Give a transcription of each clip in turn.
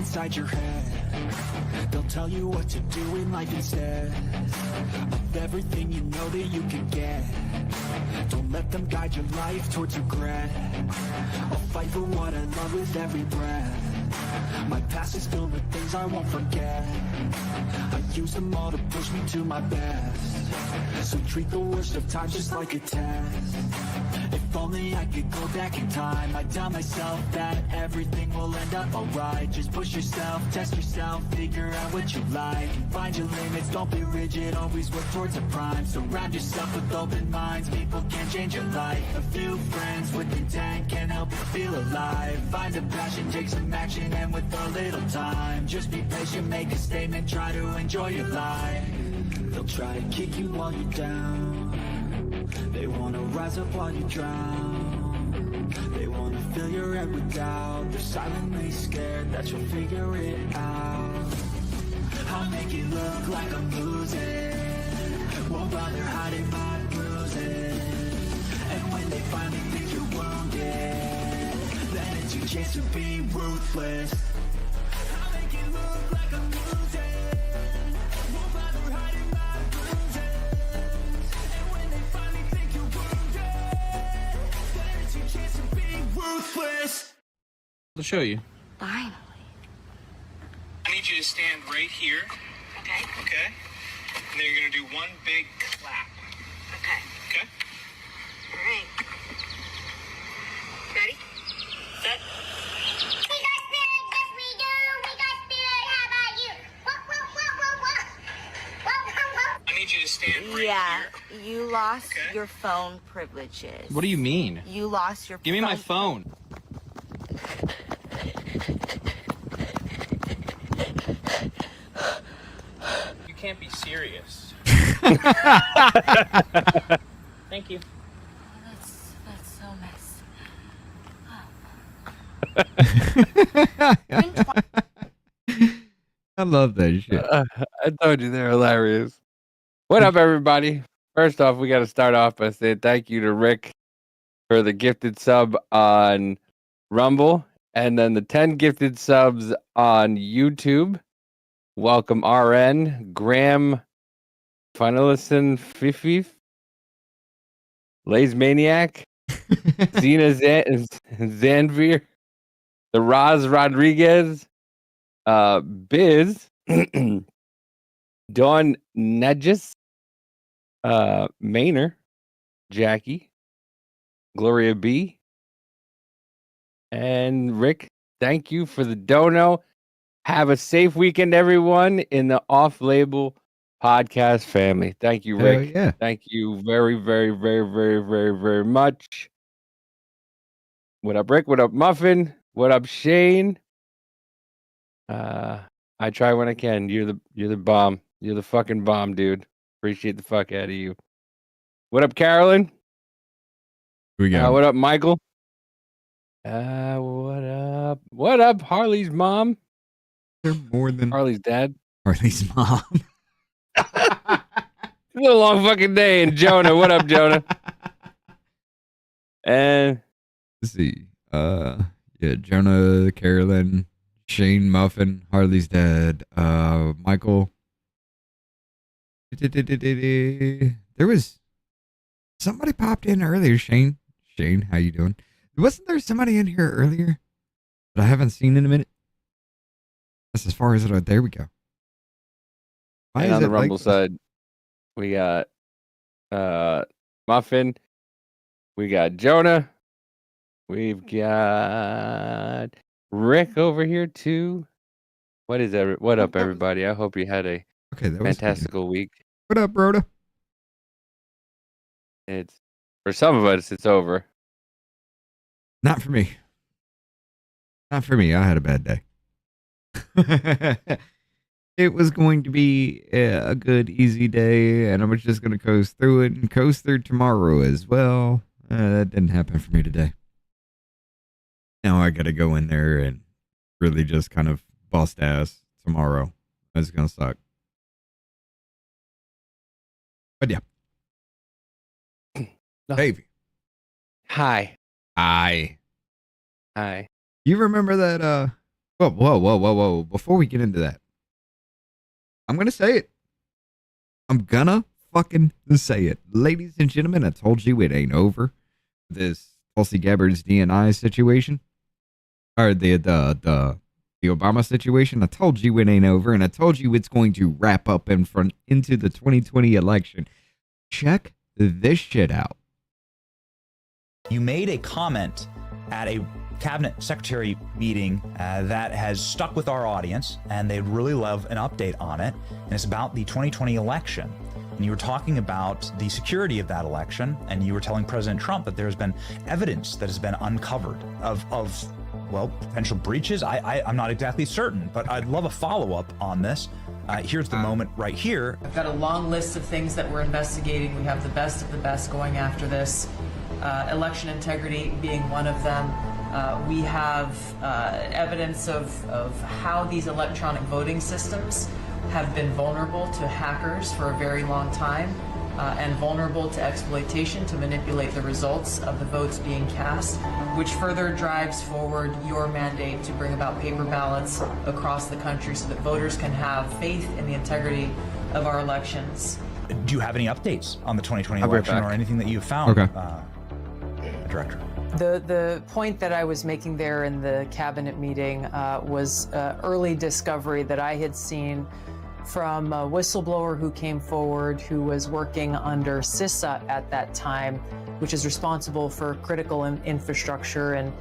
inside your head. They'll tell you what to do in life instead of everything you know that you can get. Don't let them guide your life towards regret. I'll fight for what I love with every breath. My past is filled with things I won't forget. I use them all to push me to my best. So treat the worst of times just like a test. If only I could go back in time, I'd tell myself that everything will end up alright. Just push yourself, test yourself, figure out what you like, and find your limits, don't be rigid, always work towards a prime. Surround yourself with open minds, people can change your life. A few friends with intent can help you feel alive. Find a passion, take some action, and with a little time, just be patient, make a statement, try to enjoy your life. They'll try to kick you while you're down. They wanna rise up while you drown. They wanna fill your head with doubt. They're silently scared that you'll figure it out. I'll make it look like I'm losing, won't bother hiding my bruises. And when they finally think you're wounded, then it's your chance to be ruthless. I'll make it look like I'm losing, won't bother hiding my bruises. And when they finally think you're wounded, then it's your chance to be ruthless. I'll show you. Finally. I need you to stand right here. Okay. Okay? And then you're going to do one big clap. Okay. Okay? All right. Ready? Set. We got spirit, yes we do. We got spirit, how about you? Whoa, whoa, whoa, whoa, whoa. Whoa, whoa, whoa. I need you to stand right Yeah, here. you lost Okay. your phone privileges. What do you mean? You lost your Give me my phone. You can't be serious. Thank you. That's so nice. I love that shit. I told you they're hilarious. What up, everybody? First off, we got to start off by saying thank you to Rick for the gifted sub on Rumble, and then the 10 gifted subs on YouTube. Welcome, RN, Graham, Finalison, Fifif, Lays Maniac, Zena Zanvir, the Roz Rodriguez, Biz, Dawn Nedges, Maynor, Jackie, Gloria B, and Rick. Thank you for the dono. Have a safe weekend, everyone, in the off-label podcast family. Thank you, Hell Rick. yeah. Thank you very, very, very, very, very, very much. What up, Rick? What up, Muffin? What up, Shane? I try when I can. You're the bomb. You're the fucking bomb, dude. Appreciate the fuck out of you. What up, Carolyn? We got What up, Michael? What up? What up, Harley's mom? there more than Harley's dad. Harley's mom. It's been a long fucking day. And Jonah, what up, Jonah? And Let's see. Yeah, Jonah, Carolyn, Shane, Muffin, Harley's dad, Michael. There was somebody popped in earlier. Shane, how you doing? Wasn't there somebody in here earlier that I haven't seen in a minute? That's as far as it. There we go. Why and is on the it Rumble like side, we got Muffin. We got Jonah. We've got Rick over here too. What up, everybody? I hope you had a Okay, that was fantastical week. What up, Rhoda? It's for some of us, it's over. Not for me. Not for me. I had a bad day. It was going to be a good, easy day, and I was just going to coast through it and coast through tomorrow as well. That didn't happen for me today. Now I got to go in there and really just kind of bust ass tomorrow. That's going to suck. But yeah. Davey. Hi. Hi. Hi. You remember that Whoa, whoa, whoa, whoa, whoa. Before we get into that, I'm going to say it. I'm gonna fucking say it. Ladies and gentlemen, I told you it ain't over. This Tulsi Gabbard's DNI situation. Or the Obama situation. I told you it ain't over, and I told you it's going to wrap up into the 2020 election. Check this shit out. You made a comment at a cabinet secretary meeting that has stuck with our audience, and they'd really love an update on it. And it's about the 2020 election. And you were talking about the security of that election, and you were telling President Trump that there's been evidence that has been uncovered of well, potential breaches. I'm not exactly certain, but I'd love a follow-up on this. Here's the moment right here. I've got a long list of things that we're investigating. We have the best of the best going after this. Election integrity being one of them. We have evidence of how these electronic voting systems have been vulnerable to hackers for a very long time and vulnerable to exploitation to manipulate the results of the votes being cast, which further drives forward your mandate to bring about paper ballots across the country so that voters can have faith in the integrity of our elections. Do you have any updates on the 2020 I'll be right election back. or anything that you've found, Okay. Director? The point that I was making there in the cabinet meeting was early discovery that I had seen from a whistleblower who came forward who was working under CISA at that time, which is responsible for critical infrastructure and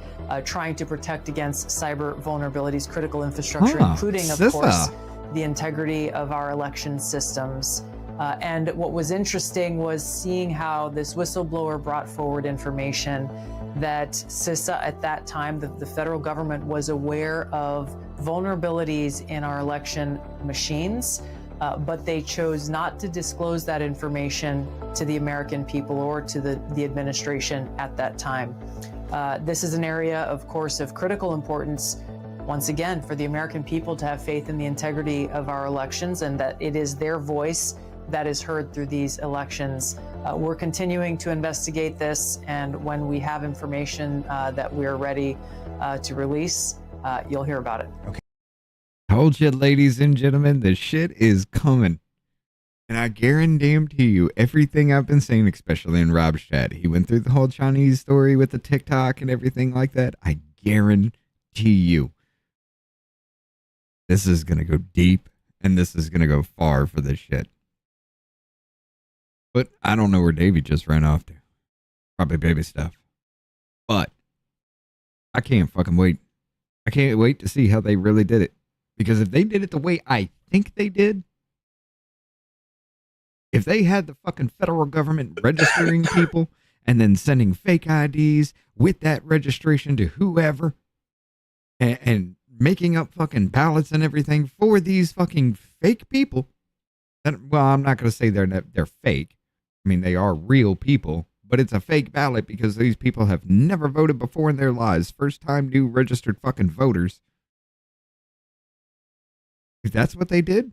trying to protect against cyber vulnerabilities, critical infrastructure, including, of CISA. course, the integrity of our election systems. And what was interesting was seeing how this whistleblower brought forward information that CISA at that time, the federal government was aware of vulnerabilities in our election machines, but they chose not to disclose that information to the American people or to the administration at that time. This is an area, of course, of critical importance, once again, for the American people to have faith in the integrity of our elections and that it is their voice that is heard through these elections. We're continuing to investigate this, and when we have information that we're ready to release, you'll hear about it. Okay. Told you, ladies and gentlemen, the shit is coming. And I guarantee you, everything I've been saying, especially in Rob's chat, he went through the whole Chinese story with the TikTok and everything like that. I guarantee you, this is going to go deep, and this is going to go far for this shit. But I don't know where Davey just ran off to. Probably baby stuff. But I can't fucking wait. I can't wait to see how they really did it. Because if they did it the way I think they did, if they had the fucking federal government registering people and then sending fake IDs with that registration to whoever and making up fucking ballots and everything for these fucking fake people, then, well, I'm not going to say they're fake. I mean, they are real people, but it's a fake ballot because these people have never voted before in their lives. First time new registered fucking voters. If that's what they did,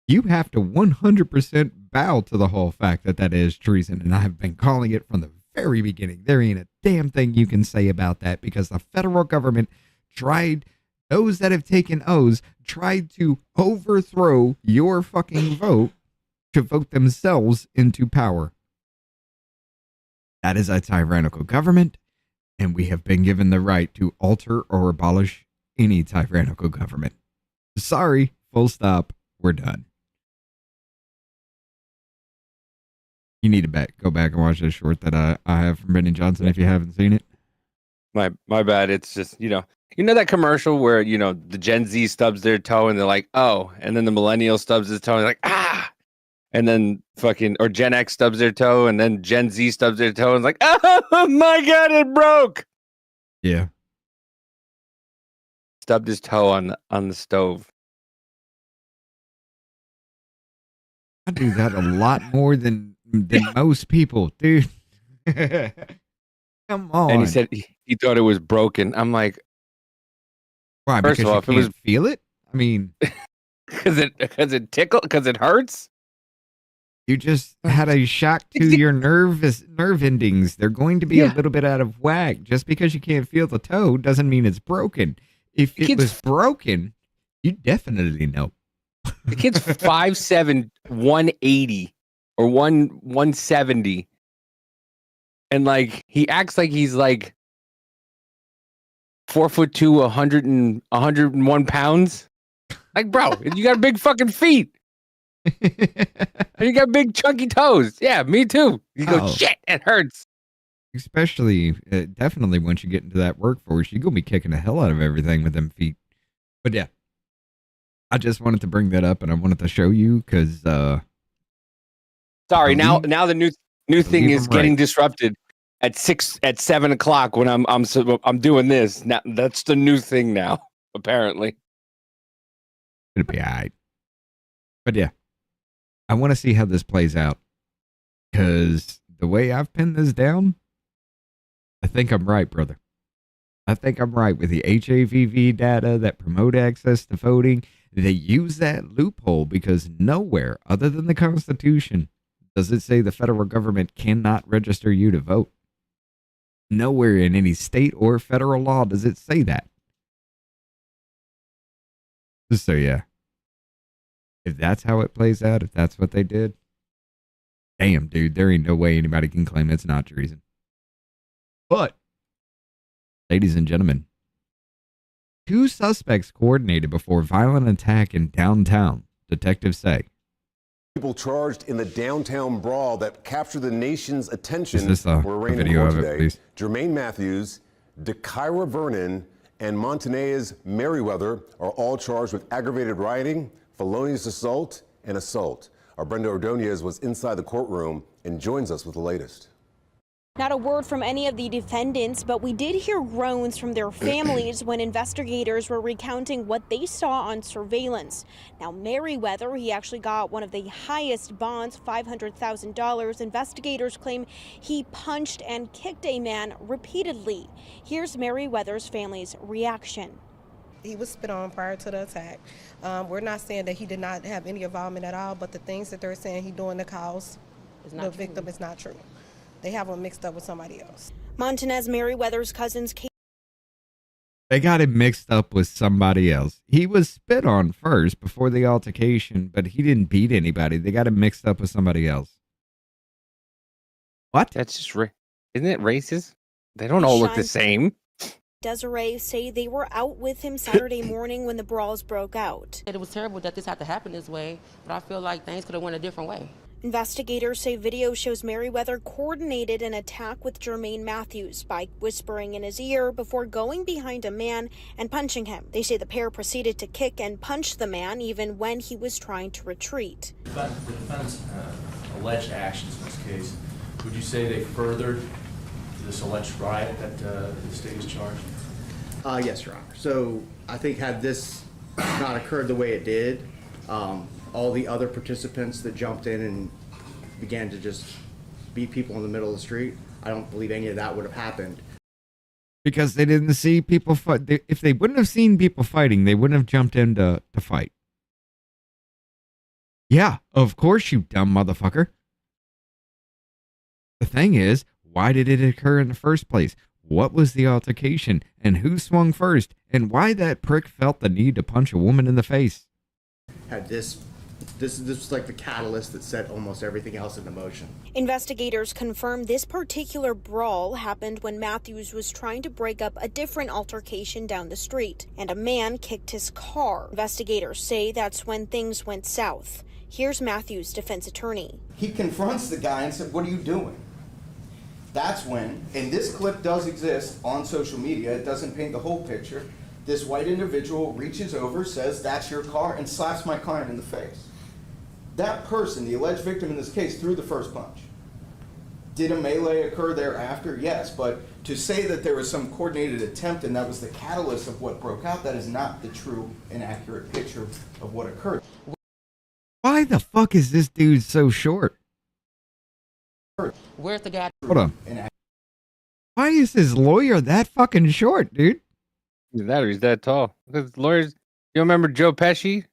you have to 100% bow to the whole fact that is treason. And I've been calling it from the very beginning. There ain't a damn thing you can say about that because the federal government tried, those that have taken oaths, tried to overthrow your fucking vote to vote themselves into power. That is a tyrannical government, and we have been given the right to alter or abolish any tyrannical government. Sorry, full stop, we're done. You need to go back and watch this short that I have from Benny Johnson if you haven't seen it. My bad. It's just, you know that commercial where, the Gen Z stubs their toe and they're like, oh, and then the millennial stubs his toe and they're like, ah, and then or Gen X stubs their toe and then Gen Z stubs their toe and is like, oh my God, it broke. Yeah. Stubbed his toe on the stove. I do that a lot more than most people, dude. Come on. And he said he thought it was broken. I'm like, why? First Because of all, you if can't feel it? I mean, because it hurts. You just had a shock to your nerve endings. They're going to be a little bit out of whack. Just because you can't feel the toe doesn't mean it's broken. If it was broken, you definitely know. The kid's 5'7", 180 or 170. And like he acts like he's like 4'2", 101 pounds. Like, bro, you got big fucking feet. And you got big chunky toes. Yeah, me too. You go, shit, it hurts. Especially, definitely once you get into that workforce, you're going to be kicking the hell out of everything with them feet. But yeah, I just wanted to bring that up and I wanted to show you because... Sorry, now the new thing is getting disrupted at 7 o'clock when I'm doing this. Now that's the new thing now, apparently. It'll be all right. But yeah, I want to see how this plays out because the way I've pinned this down, I think I'm right, brother. I think I'm right with the HAVV data that promote access to voting. They use that loophole because nowhere other than the Constitution does it say the federal government cannot register you to vote. Nowhere in any state or federal law does it say that. So yeah. If that's how it plays out, if that's what they did, damn, dude, there ain't no way anybody can claim it's not treason. But, ladies and gentlemen, 2 suspects coordinated before violent attack in downtown, detectives say. People charged in the downtown brawl that captured the nation's attention Is this a video of it, please? Jermaine Matthews, DeKyra Vernon, and Montanez Merriweather are all charged with aggravated rioting, felonious assault, and assault. Our Brenda Ordonez was inside the courtroom and joins us with the latest. Not a word from any of the defendants, but we did hear groans from their families when investigators were recounting what they saw on surveillance. Now, Merriweather, he actually got one of the highest bonds, $500,000. Investigators claim he punched and kicked a man repeatedly. Here's Merriweather's family's reaction. He was spit on prior to the attack. We're not saying that he did not have any involvement at all, but the things that they're saying he doing to cause the victim is not true. They have him mixed up with somebody else. Montanez Merriweather's cousins. They got him mixed up with somebody else. He was spit on first before the altercation, but he didn't beat anybody. They got him mixed up with somebody else. What? That's just isn't it racist? They don't all look the same. Desiree say they were out with him Saturday morning when the brawls broke out. It was terrible that this had to happen this way, but I feel like things could have went a different way. Investigators say video shows Merriweather coordinated an attack with Jermaine Matthews by whispering in his ear before going behind a man and punching him. They say the pair proceeded to kick and punch the man even when he was trying to retreat. The defendant's alleged actions in this case, would you say they furthered this alleged riot that the state is charged? Yes, Your Honor. So I think had this not occurred the way it did, all the other participants that jumped in and began to just beat people in the middle of the street, I don't believe any of that would have happened. Because they didn't see people fight. If they wouldn't have seen people fighting, they wouldn't have jumped in to fight. Yeah, of course, you dumb motherfucker. The thing is, why did it occur in the first place? What was the altercation? And who swung first? And why that prick felt the need to punch a woman in the face? Had this was like the catalyst that set almost everything else into motion. Investigators confirm this particular brawl happened when Matthews was trying to break up a different altercation down the street, and a man kicked his car. Investigators say that's when things went south. Here's Matthews' defense attorney. He confronts the guy and said, "What are you doing?" That's when, and this clip does exist on social media, it doesn't paint the whole picture, this white individual reaches over, says, "That's your car," and slaps my client in the face. That person, the alleged victim in this case, threw the first punch. Did a melee occur thereafter? Yes, but to say that there was some coordinated attempt and that was the catalyst of what broke out, that is not the true and accurate picture of what occurred. Why the fuck is this dude so short? Where's the guy? Hold on. Why is his lawyer that fucking short, dude? Either that or he's that tall. Because lawyers, you remember Joe Pesci?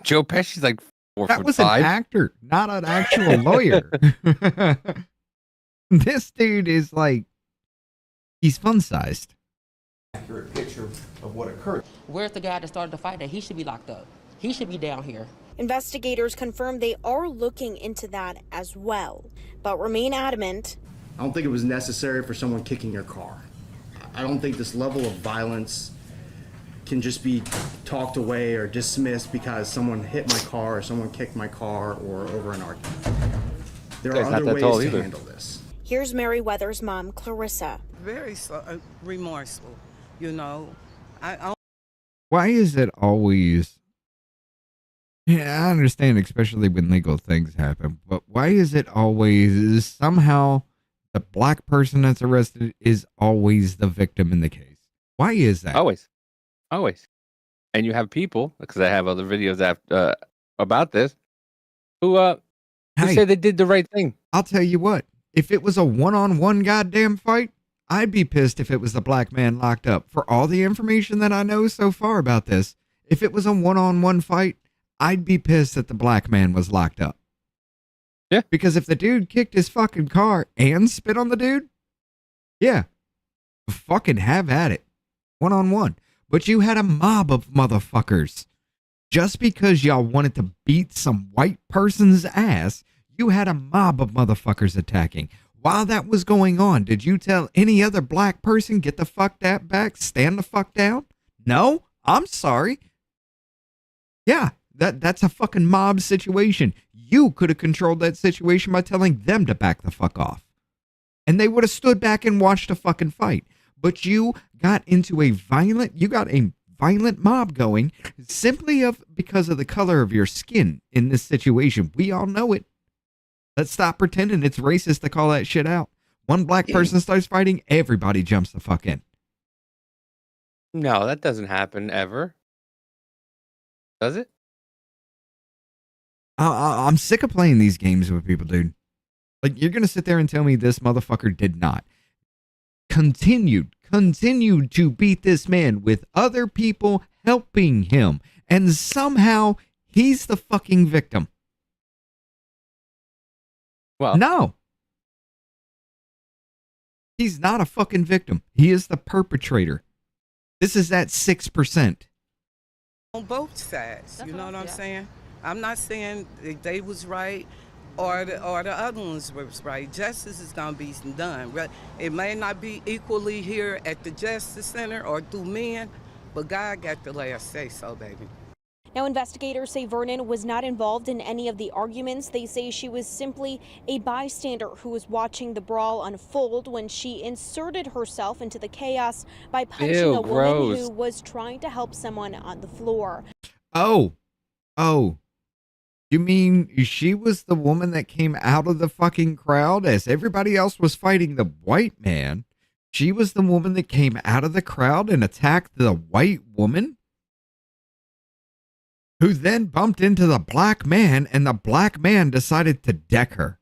Joe Pesci's like That was an actor, not an actual lawyer. This dude is like, he's fun-sized. Accurate picture of what occurred. Where's the guy that started the fight? That he should be locked up. He should be down here. Investigators confirm they are looking into that as well, but remain adamant. I don't think it was necessary for someone kicking your car. I don't think this level of violence can just be talked away or dismissed because someone hit my car or someone kicked my car or over an argument. There are other ways to handle this. Here's Meriwether's mom, Clarissa. Very remorseful, you know. Why is it always... Yeah, I understand, especially when legal things happen, but why is it always somehow the black person that's arrested is always the victim in the case? Why is that? Always. And you have people, because I have other videos about this, who say they did the right thing. I'll tell you what, if it was a one-on-one goddamn fight, I'd be pissed if it was the black man locked up. For all the information that I know so far about this, if it was a one-on-one fight, I'd be pissed that the black man was locked up. Yeah. Because if the dude kicked his fucking car and spit on the dude, yeah, fucking have at it. One-on-one. But you had a mob of motherfuckers. Just because y'all wanted to beat some white person's ass, you had a mob of motherfuckers attacking. While that was going on, did you tell any other black person, get the fuck back, stand the fuck down? No? I'm sorry. Yeah, that's a fucking mob situation. You could have controlled that situation by telling them to back the fuck off. And they would have stood back and watched a fucking fight. But you got a violent mob going simply because of the color of your skin in this situation. We all know it. Let's stop pretending it's racist to call that shit out. One black person starts fighting, everybody jumps the fuck in. No, that doesn't happen ever. Does it? I'm sick of playing these games with people, dude. Like, you're going to sit there and tell me this motherfucker did not. Continued to beat this man with other people helping him. And somehow he's the fucking victim. Well, no. He's not a fucking victim. He is the perpetrator. This is that 6%. On both sides, you know what I'm saying? I'm not saying they was right or the other ones was right. Justice is going to be done. It may not be equally here at the Justice Center or through men, but God got the last say so, baby. Now, investigators say Vernon was not involved in any of the arguments. They say she was simply a bystander who was watching the brawl unfold when she inserted herself into the chaos by punching a woman who was trying to help someone on the floor. Oh. You mean she was the woman that came out of the fucking crowd as everybody else was fighting the white man? She was the woman that came out of the crowd and attacked the white woman? Who then bumped into the black man, and the black man decided to deck her.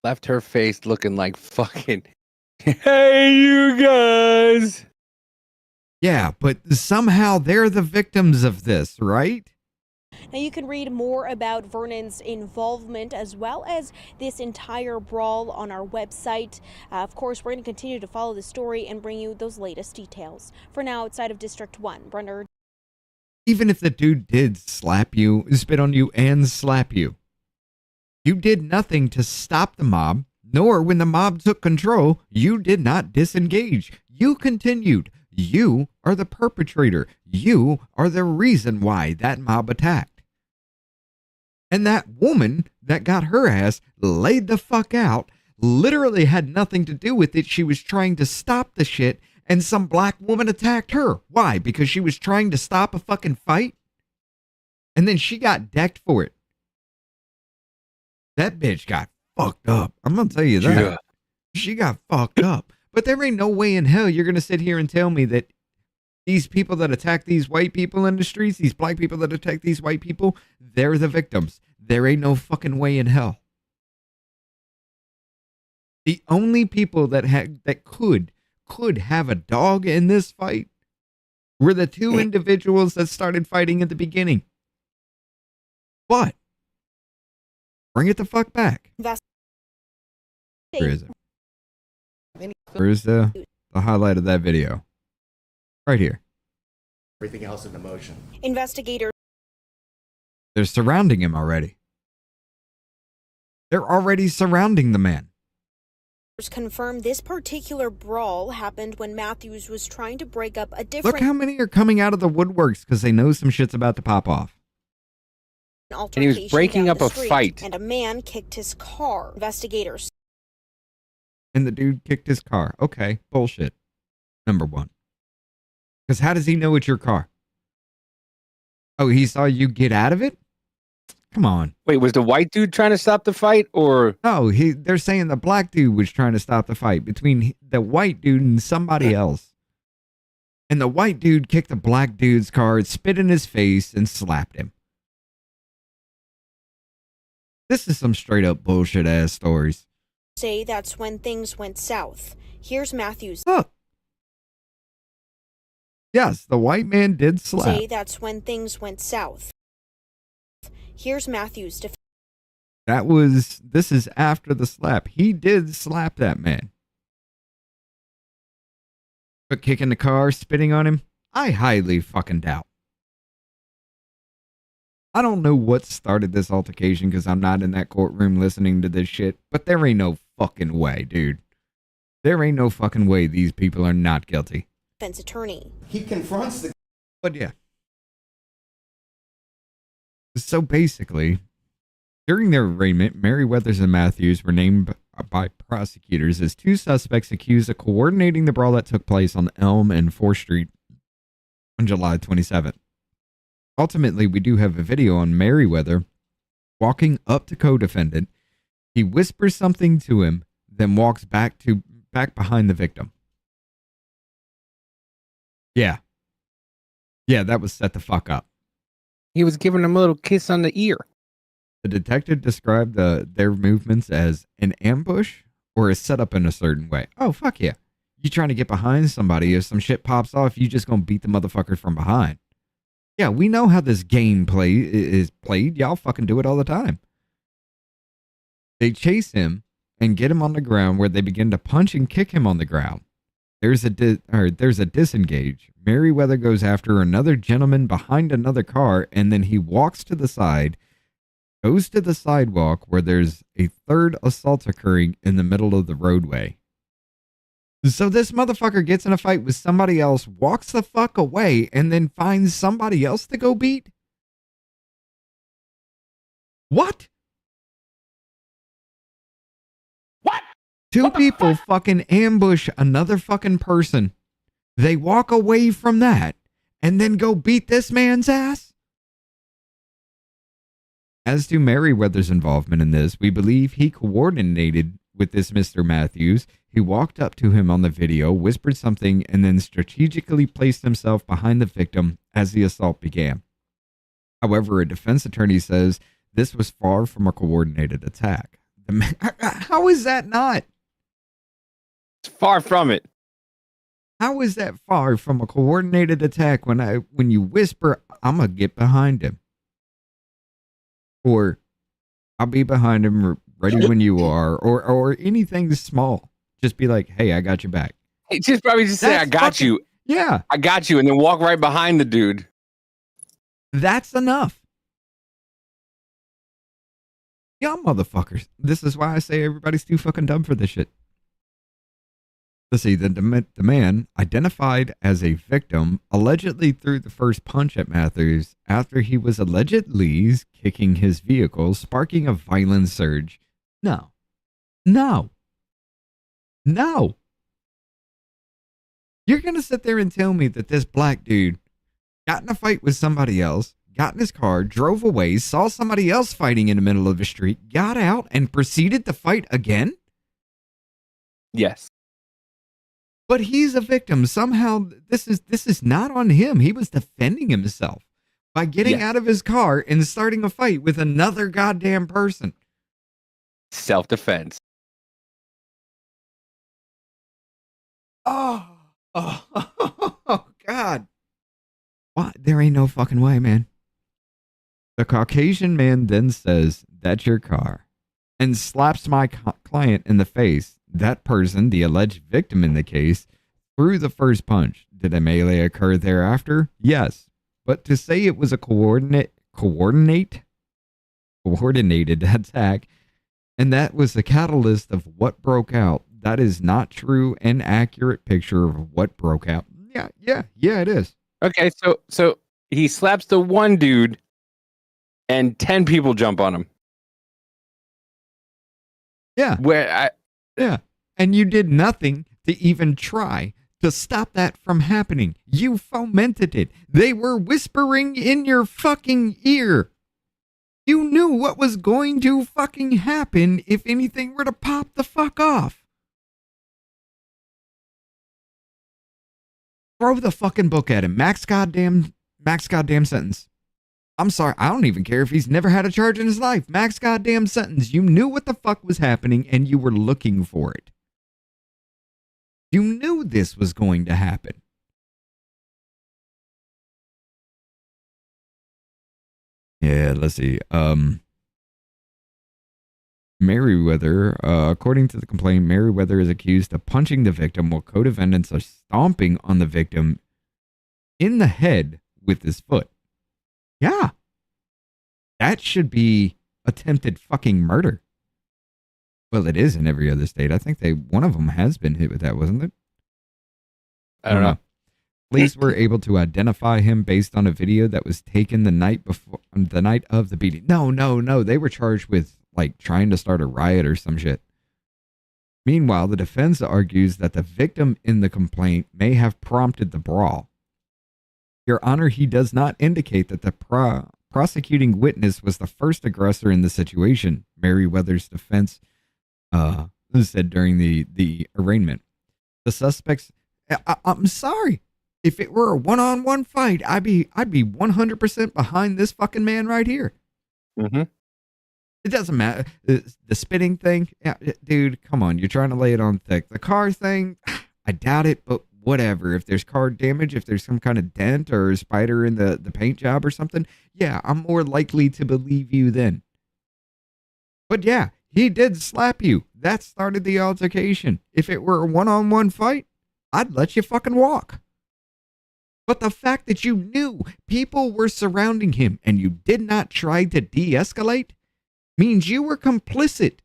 Left her face looking like fucking, hey, you guys. Yeah, but somehow they're the victims of this, right? Now, you can read more about Vernon's involvement as well as this entire brawl on our website. Of course, we're going to continue to follow the story and bring you those latest details. For now, outside of District 1, Brenner. Even if the dude did slap you, spit on you, and slap you, you did nothing to stop the mob, nor when the mob took control, you did not disengage. You continued. You are the perpetrator. You are the reason why that mob attacked. And that woman that got her ass laid the fuck out literally had nothing to do with it. She was trying to stop the shit, and some black woman attacked her. Why? Because she was trying to stop a fucking fight? And then she got decked for it. That bitch got fucked up. I'm going to tell you that. Yeah. She got fucked up. But there ain't no way in hell you're going to sit here and tell me that these people that attack these white people in the streets, these black people that attack these white people, they're the victims. There ain't no fucking way in hell. The only people that could have a dog in this fight were the two individuals that started fighting at the beginning. What? Bring it the fuck back. Where is it? Where's the highlight of that video? Right here. Everything else in motion. Investigators They're surrounding him already. They're already surrounding the man. confirm this particular brawl happened when Matthews was trying to break up a different Look how many are coming out of the woodworks because they know some shit's about to pop off. altercation And he was breaking down up the a street, fight. and a man kicked his car. Investigators And the dude kicked his car. Okay, bullshit. Number one. Because how does he know it's your car? Oh, he saw you get out of it? Come on. Wait, was the white dude trying to stop the fight, or No, they're saying the black dude was trying to stop the fight between the white dude and somebody else. And the white dude kicked the black dude's car, spit in his face, and slapped him. This is some straight up bullshit ass stories. say that's when things went south. Here's Matthews. Look. Yes, the white man did slap. Say that's when things went south. Here's Matthews. This is after the slap. He did slap that man. But kicking the car, spitting on him, I highly fucking doubt. I don't know what started this altercation because I'm not in that courtroom listening to this shit, but there ain't no fucking way, dude. There ain't no fucking way these people are not guilty. Defense attorney. He confronts the. But yeah. So basically, during their arraignment, Merriweathers and Matthews were named by prosecutors as two suspects accused of coordinating the brawl that took place on Elm and 4th Street on July 27th. Ultimately, we do have a video on Merriweather walking up to co-defendant. He whispers something to him, then walks back behind the victim. Yeah. Yeah, that was set the fuck up. he was giving him a little kiss on the ear? The detective described their movements as an ambush or a setup in a certain way. Oh, fuck yeah. You trying to get behind somebody, if some shit pops off, you just gonna beat the motherfucker from behind. Yeah, we know how this game is played. Y'all fucking do it all the time. They chase him and get him on the ground where they begin to punch and kick him on the ground. There's a disengage. Merriweather goes after another gentleman behind another car, and then he walks to the side, goes to the sidewalk where there's a third assault occurring in the middle of the roadway. So this motherfucker gets in a fight with somebody else, walks the fuck away, and then finds somebody else to go beat? What? Two people fucking ambush another fucking person. They walk away from that and then go beat this man's ass? As to Merriweather's involvement in this, we believe he coordinated with this Mr. Matthews. He walked up to him on the video, whispered something, and then strategically placed himself behind the victim as the assault began. However, a defense attorney says this was far from a coordinated attack. How is that not? It's far from it. How is that far from a coordinated attack when you whisper, I'm going to get behind him? Or I'll be behind him ready when you are, or anything small. Just be like, hey, I got your back. He just probably just say, I got you. Yeah. I got you. And then walk right behind the dude. That's enough. Y'all motherfuckers. This is why I say everybody's too fucking dumb for this shit. Let's see, the man identified as a victim allegedly threw the first punch at Matthews after he was allegedly kicking his vehicle, sparking a violent surge. No. You're going to sit there and tell me that this black dude got in a fight with somebody else, got in his car, drove away, saw somebody else fighting in the middle of the street, got out, and proceeded to fight again? Yes. But he's a victim. Somehow, this is not on him. He was defending himself by getting out of his car and starting a fight with another goddamn person. Self-defense. Oh, God. What? There ain't no fucking way, man. The Caucasian man then says, "That's your car," and slaps my client in the face. That person, the alleged victim in the case, threw the first punch. Did a melee occur thereafter? Yes. But to say it was a coordinated attack, and that was the catalyst of what broke out, that is not true and accurate picture of what broke out. Yeah, it is. Okay, so he slaps the one dude, and 10 people jump on him. Yeah. Yeah. And you did nothing to even try to stop that from happening. You fomented it. They were whispering in your fucking ear. You knew what was going to fucking happen if anything were to pop the fuck off. Throw the fucking book at him. Max goddamn sentence. I'm sorry, I don't even care if he's never had a charge in his life. Max goddamn sentence. You knew what the fuck was happening and you were looking for it. You knew this was going to happen. Yeah, let's see. Merriweather, according to the complaint, Merriweather is accused of punching the victim while co-defendants are stomping on the victim in the head with his foot. Yeah. That should be attempted fucking murder. Well, it is in every other state. I think one of them has been hit with that, wasn't it? I don't know. Police were able to identify him based on a video that was taken the night of the beating. No. They were charged with like trying to start a riot or some shit. Meanwhile, the defense argues that the victim in the complaint may have prompted the brawl. Your Honor, he does not indicate that the prosecuting witness was the first aggressor in the situation, Merriweather's defense said during the arraignment. The suspects, I'm sorry, if it were a one-on-one fight, I'd be 100% behind this fucking man right here. Mm-hmm. It doesn't matter. The spitting thing, yeah, dude, come on, you're trying to lay it on thick. The car thing, I doubt it, but whatever. If there's car damage, if there's some kind of dent or a spider in the paint job or something, yeah, I'm more likely to believe you then. But yeah, he did slap you. That started the altercation. If it were a one-on-one fight, I'd let you fucking walk. But the fact that you knew people were surrounding him and you did not try to de-escalate means you were complicit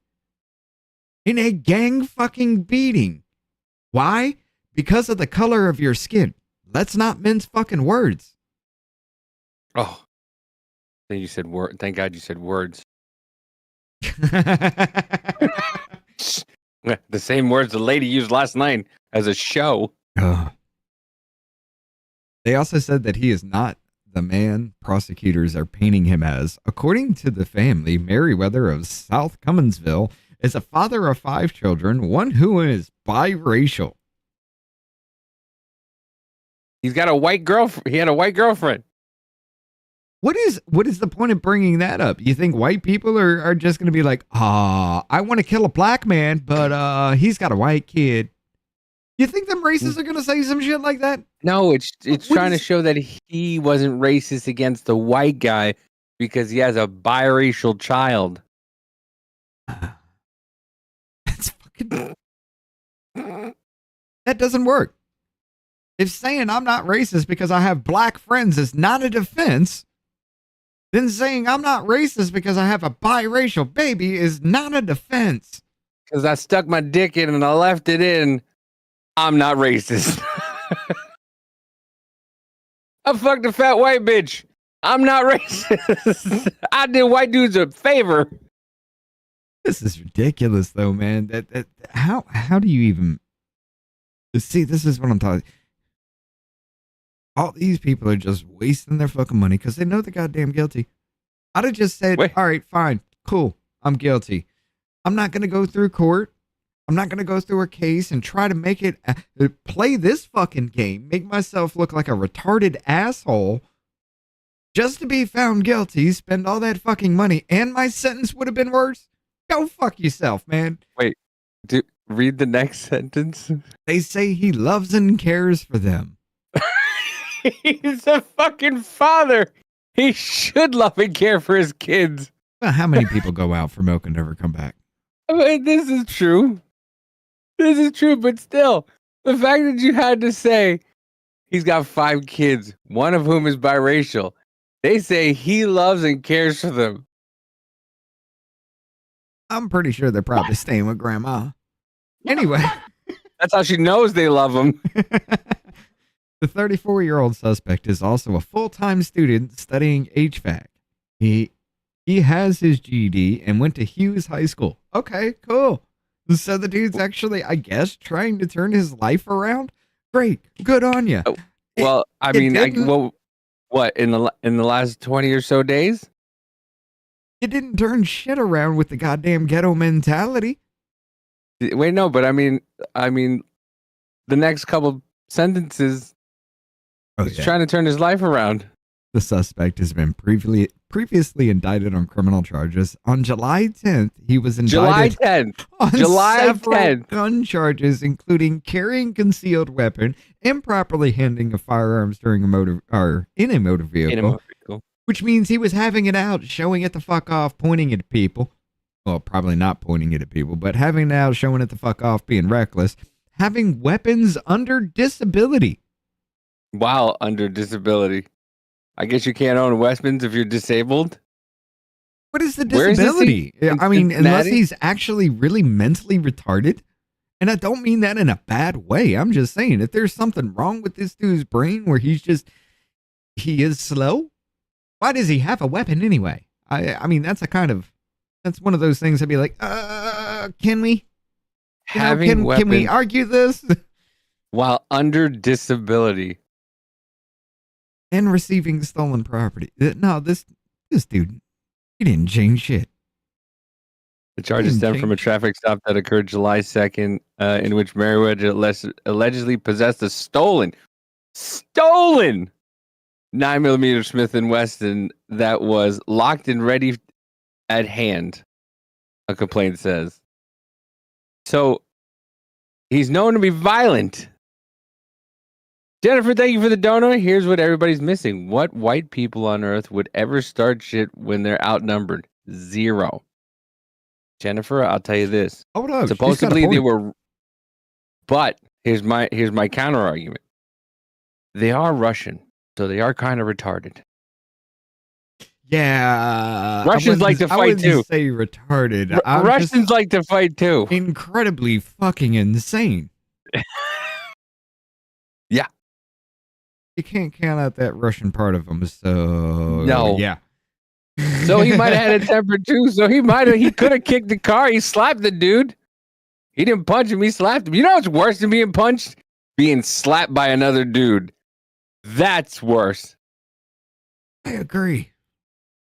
in a gang fucking beating. Why? Because of the color of your skin. Let's not mince fucking words. Oh, then you said word. Thank God you said words. The same words the lady used last night as a show. They also said that he is not the man prosecutors are painting him as. According to the family, Merriweather of South Cumminsville is a father of 5 children, one who is biracial. He's got a white girlfriend. He had a white girlfriend. What is the point of bringing that up? You think white people are just going to be like, I want to kill a black man, but he's got a white kid. You think them racists are going to say some shit like that? No, it's trying to show that he wasn't racist against the white guy because he has a biracial child. That's fucking... That doesn't work. If saying I'm not racist because I have black friends is not a defense, then saying I'm not racist because I have a biracial baby is not a defense. Because I stuck my dick in and I left it in, I'm not racist. I fucked a fat white bitch. I'm not racist. I did white dudes a favor. This is ridiculous, though, man. That how do you even see? This is what I'm talking. All these people are just wasting their fucking money because they know they're goddamn guilty. I'd have just said, all right, fine, cool, I'm guilty. I'm not going to go through court. I'm not going to go through a case and try to make it, play this fucking game, make myself look like a retarded asshole just to be found guilty, spend all that fucking money, and my sentence would have been worse. Go fuck yourself, man. Wait, read the next sentence. They say he loves and cares for them. He's a fucking father. He should love and care for his kids. Well, how many people go out for milk and never come back? I mean, this is true. This is true, but still, the fact that you had to say he's got 5 kids, one of whom is biracial. They say he loves and cares for them. I'm pretty sure they're probably staying with grandma. Anyway. That's how she knows they love him. The 34-year-old suspect is also a full-time student studying HVAC. He has his GED and went to Hughes High School. Okay, cool. So the dude's actually, I guess, trying to turn his life around. Great, good on you. Well, I mean, what in the last 20 or so days? It didn't turn shit around with the goddamn ghetto mentality. Wait, no, but I mean, the next couple sentences, he's trying to turn his life around. The suspect has been previously indicted on criminal charges. On July 10th, he was indicted on several gun charges, including carrying concealed weapon, improperly handling of firearms during in a motor vehicle, which means he was having it out, showing it the fuck off, pointing it at people. Well, probably not pointing it at people, but having it out, showing it the fuck off, being reckless, having weapons under disability. While under disability. I guess you can't own weapons if you're disabled. What is the disability? I mean, unless he's actually really mentally retarded. And I don't mean that in a bad way. I'm just saying, if there's something wrong with this dude's brain where he is slow, why does he have a weapon anyway? I mean, that's one of those things I'd be like, can we? Can we argue this? While under disability. And receiving stolen property. No, this dude, he didn't change shit. The charges stem from a traffic stop that occurred July 2nd, in which Merriweather allegedly possessed a stolen 9mm Smith & Wesson that was locked and ready at hand, a complaint says. So, he's known to be violent. Jennifer, thank you for the donor. Here's what everybody's missing. What white people on earth would ever start shit when they're outnumbered? 0. Jennifer, I'll tell you this. Hold on. Supposedly they were, but here's my counter argument. They are Russian, so they are kind of retarded. Yeah. Russians like to fight too. Say retarded. Russians like to fight too. Incredibly fucking insane. Yeah. You can't count out that Russian part of him, so no. Yeah. So he might have had a temper too. So he could have kicked the car. He slapped the dude. He didn't punch him. He slapped him. You know what's worse than being punched? Being slapped by another dude. That's worse. I agree.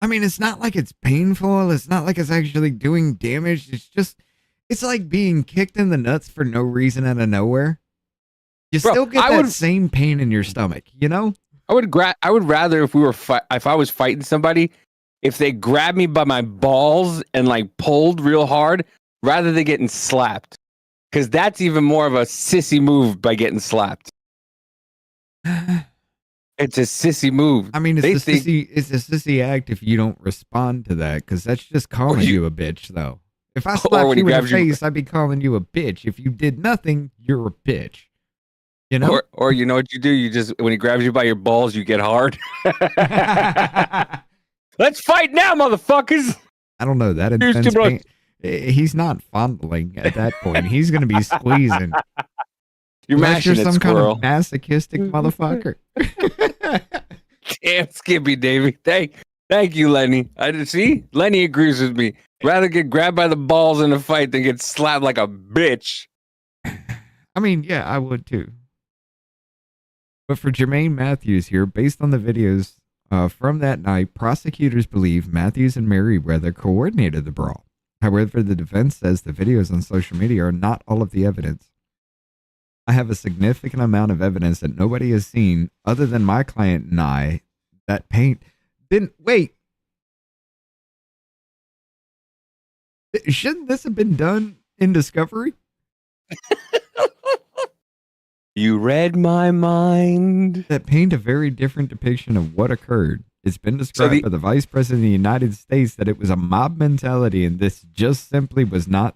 I mean, it's not like it's painful. It's not like it's actually doing damage. It's like being kicked in the nuts for no reason out of nowhere. You still get that same pain in your stomach, you know? I would rather if I was fighting somebody, if they grabbed me by my balls and like pulled real hard, rather than getting slapped, because that's even more of a sissy move by getting slapped. It's a sissy move. I mean, it's a sissy act if you don't respond to that, because that's just calling you a bitch, though. If I slapped you in the face, I'd be calling you a bitch. If you did nothing, you're a bitch. You know? Or you know what you do? You just, when he grabs you by your balls, you get hard. Let's fight now, motherfuckers. I don't know. That intense pain. He's not fondling at that point. He's going to be squeezing. You're mashing some kind of masochistic motherfucker. Damn, Skippy Davy. Thank you, Lenny. See? Lenny agrees with me. Rather get grabbed by the balls in a fight than get slapped like a bitch. I mean, yeah, I would too. But for Jermaine Matthews here, based on the videos from that night, prosecutors believe Matthews and Merriweather coordinated the brawl. However, the defense says the videos on social media are not all of the evidence. I have a significant amount of evidence that nobody has seen other than my client and I that paint. Wait. Shouldn't this have been done in discovery? You read my mind. That paint a very different depiction of what occurred. It's been described by the Vice President of the United States that it was a mob mentality, and this just simply was not.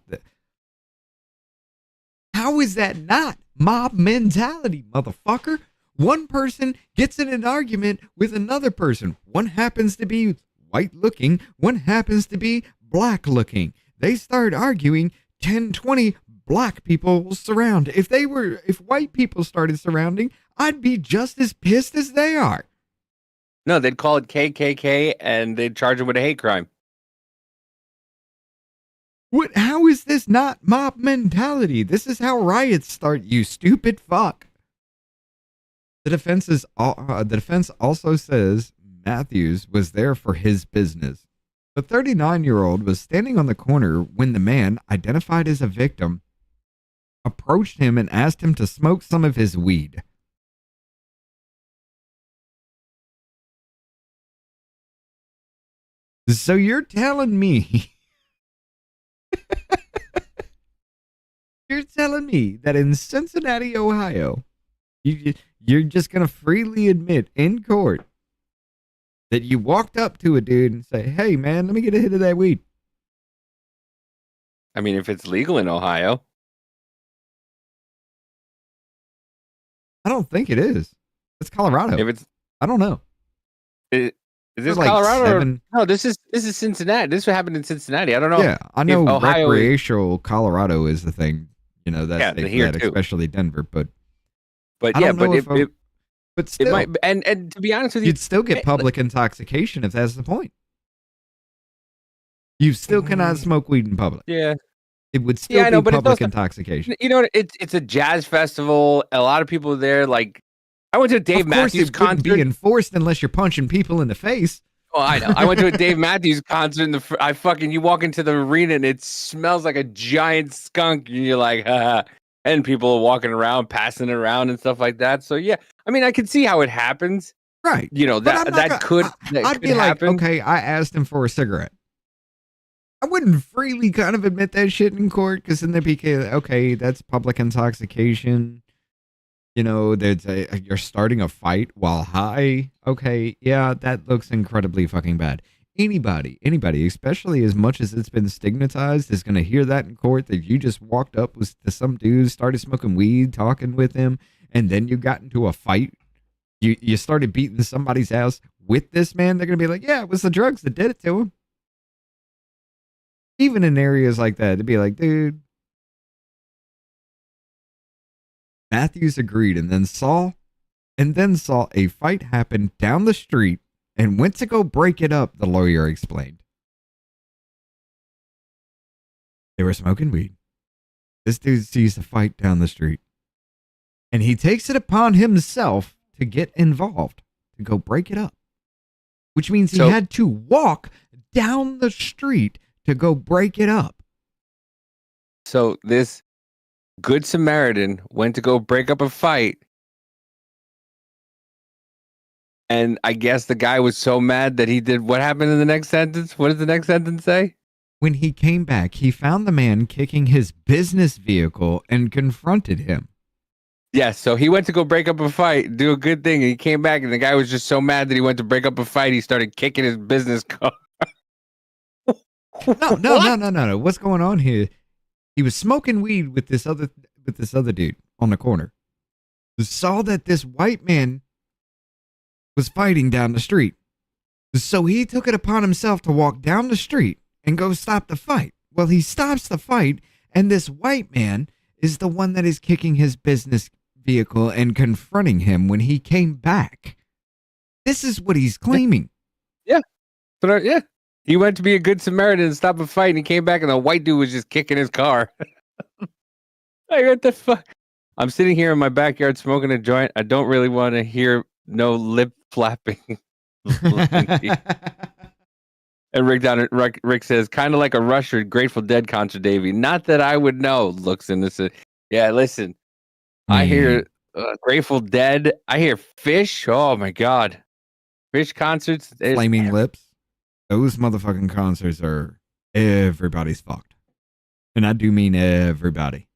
How is that not mob mentality, motherfucker? One person gets in an argument with another person. One happens to be white looking, one happens to be black looking. They start arguing, 10, 20 black people will surround. If white people started surrounding, I'd be just as pissed as they are. No, they'd call it KKK and they'd charge him with a hate crime. What? How is this not mob mentality? This is how riots start, you stupid fuck. The defense also says Matthews was there for his business. The 39-year-old was standing on the corner when the man, identified as a victim, approached him and asked him to smoke some of his weed. So you're telling me that in Cincinnati, Ohio, you're just going to freely admit in court that you walked up to a dude and say, "Hey, man, let me get a hit of that weed." I mean, if it's legal in Ohio. I don't think it is. It's Colorado. If it's, I don't know. Is this like Colorado? No, this is Cincinnati. This happened in Cincinnati. I don't know. Yeah, I know Ohio recreational Colorado is the thing. You know, that's here too. Especially Denver. But yeah, but still, it might, and to be honest with you, you'd still get public intoxication if that's the point. You still cannot smoke weed in public. Yeah. It would still be but public intoxication. You know, it's a jazz festival. A lot of people there. Like, I went to a Dave Matthews concert. It wouldn't be enforced unless you're punching people in the face. Oh, I know. I went to a Dave Matthews concert, and you walk into the arena and it smells like a giant skunk, and you're like, haha. And people are walking around, passing it around and stuff like that. So yeah, I mean, I can see how it happens. Right. You know, that could be happen. Like, okay, I asked him for a cigarette. I wouldn't freely kind of admit that shit in court, because then they'd be, okay, that's public intoxication. You know, you're starting a fight while high. Okay, yeah, that looks incredibly fucking bad. Anybody, especially as much as it's been stigmatized, is going to hear that in court, that you just walked up to some dude, started smoking weed, talking with him, and then you got into a fight. You started beating somebody's ass with this man. They're going to be like, yeah, it was the drugs that did it to him. Even in areas like that, they'd be like, dude. Matthews agreed and then saw a fight happen down the street and went to go break it up, the lawyer explained. They were smoking weed. This dude sees the fight down the street, and he takes it upon himself to get involved, to go break it up, which means he had to walk down the street to go break it up. So this Good Samaritan went to go break up a fight, and I guess the guy was so mad that he did. What happened in the next sentence? What does the next sentence say? When he came back, he found the man kicking his business vehicle and confronted him. Yes, so he went to go break up a fight, do a good thing, and he came back, and the guy was just so mad that he went to break up a fight, he started kicking his business car. No. What's going on here? He was smoking weed with this other dude on the corner. He saw that this white man was fighting down the street. So he took it upon himself to walk down the street and go stop the fight. Well, he stops the fight, and this white man is the one that is kicking his business vehicle and confronting him when he came back. This is what he's claiming. Yeah. But yeah. He went to be a good Samaritan and stop a fight, and he came back, and the white dude was just kicking his car. Like, what the fuck? I'm sitting here in my backyard smoking a joint. I don't really want to hear no lip flapping. And Rick says, kind of like a Rush or Grateful Dead concert, Davey. Not that I would know. Looks innocent. Yeah, listen. I hear Grateful Dead. I hear Fish. Oh my God, Fish concerts. Flaming Lips. Those motherfucking concerts are everybody's fucked. And I do mean everybody.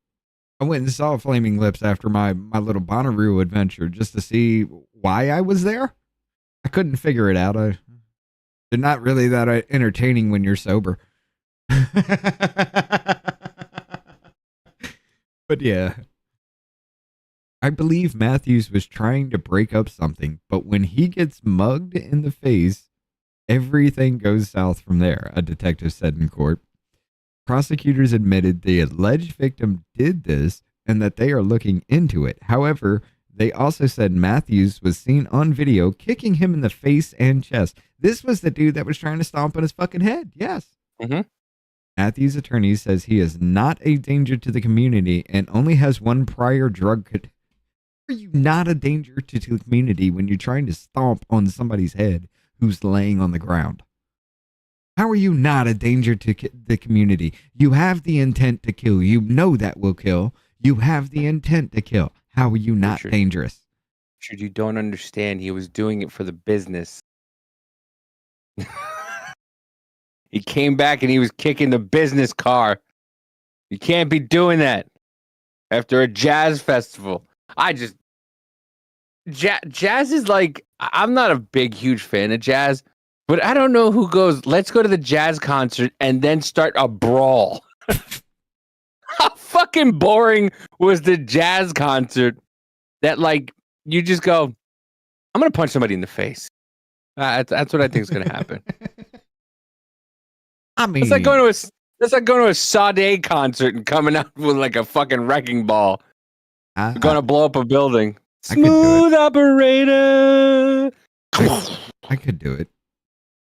I went and saw Flaming Lips after my little Bonnaroo adventure just to see why I was there. I couldn't figure it out. They're not really that entertaining when you're sober. But yeah. I believe Matthews was trying to break up something, but when he gets mugged in the face, everything goes south from there, a detective said in court. Prosecutors admitted the alleged victim did this and that they are looking into it. However, they also said Matthews was seen on video kicking him in the face and chest. This was the dude that was trying to stomp on his fucking head. Yes. Mm-hmm. Matthews' attorney says he is not a danger to the community and only has one prior drug. Are you not a danger to the community when you're trying to stomp on somebody's head who's laying on the ground? How are you not a danger to the community? You have the intent to kill. You know that will kill. You have the intent to kill. How are you not dangerous? Richard, you don't understand. He was doing it for the business. He came back and he was kicking the business car. You can't be doing that after a jazz festival. Jazz is like, I'm not a big, huge fan of jazz, but I don't know who goes, let's go to the jazz concert and then start a brawl. How fucking boring was the jazz concert that, like, you just go, I'm going to punch somebody in the face. That's what I think is going to happen. I mean, it's like going to a Sade concert and coming out with like a fucking wrecking ball. You're going to blow up a building. Smooth operator. I could do it.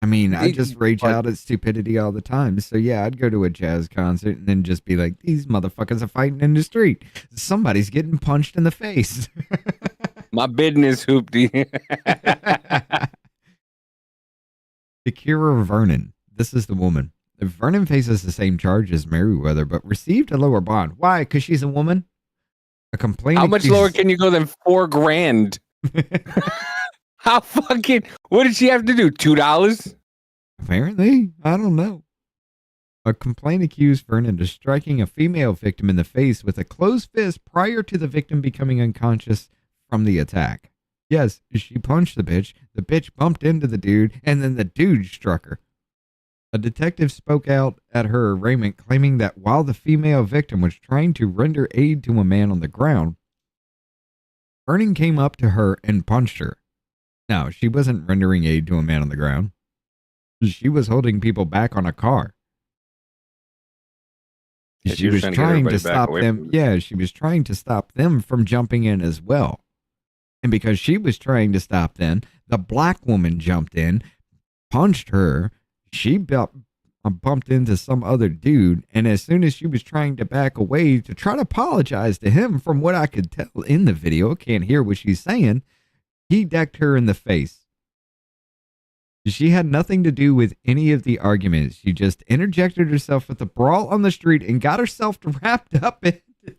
I mean, I just rage out at stupidity all the time. So yeah, I'd go to a jazz concert and then just be like, these motherfuckers are fighting in the street. Somebody's getting punched in the face. My business, hoopty. Akira Vernon. This is the woman. Vernon faces the same charge as Merriweather, but received a lower bond. Why? Because she's a woman? A complaint. How much lower can you go than $4,000? How fucking, what did she have to do? $2? Apparently. I don't know. A complaint accused Vernon of striking a female victim in the face with a closed fist prior to the victim becoming unconscious from the attack. Yes, she punched the bitch. The bitch bumped into the dude, and then the dude struck her. A detective spoke out at her arraignment, claiming that while the female victim was trying to render aid to a man on the ground, Vernon came up to her and punched her. No, she wasn't rendering aid to a man on the ground. She was holding people back on a car. Yeah, she was trying to stop them. Yeah, she was trying to stop them from jumping in as well. And because she was trying to stop them, the black woman jumped in, punched her. She bumped into some other dude, and as soon as she was trying to back away to try to apologize to him, from what I could tell in the video, can't hear what she's saying, he decked her in the face. She had nothing to do with any of the arguments. She just interjected herself with the brawl on the street and got herself wrapped up in it.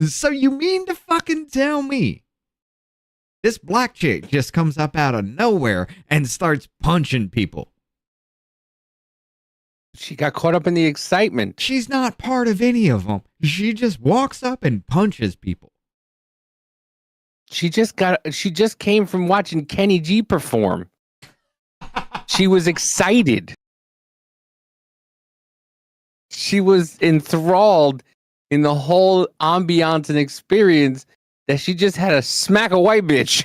So you mean to fucking tell me this black chick just comes up out of nowhere and starts punching people? She got caught up in the excitement. She's not part of any of them. She just walks up and punches people. She just came from watching Kenny G perform. She was excited. She was enthralled in the whole ambiance and experience that she just had to smack a white bitch.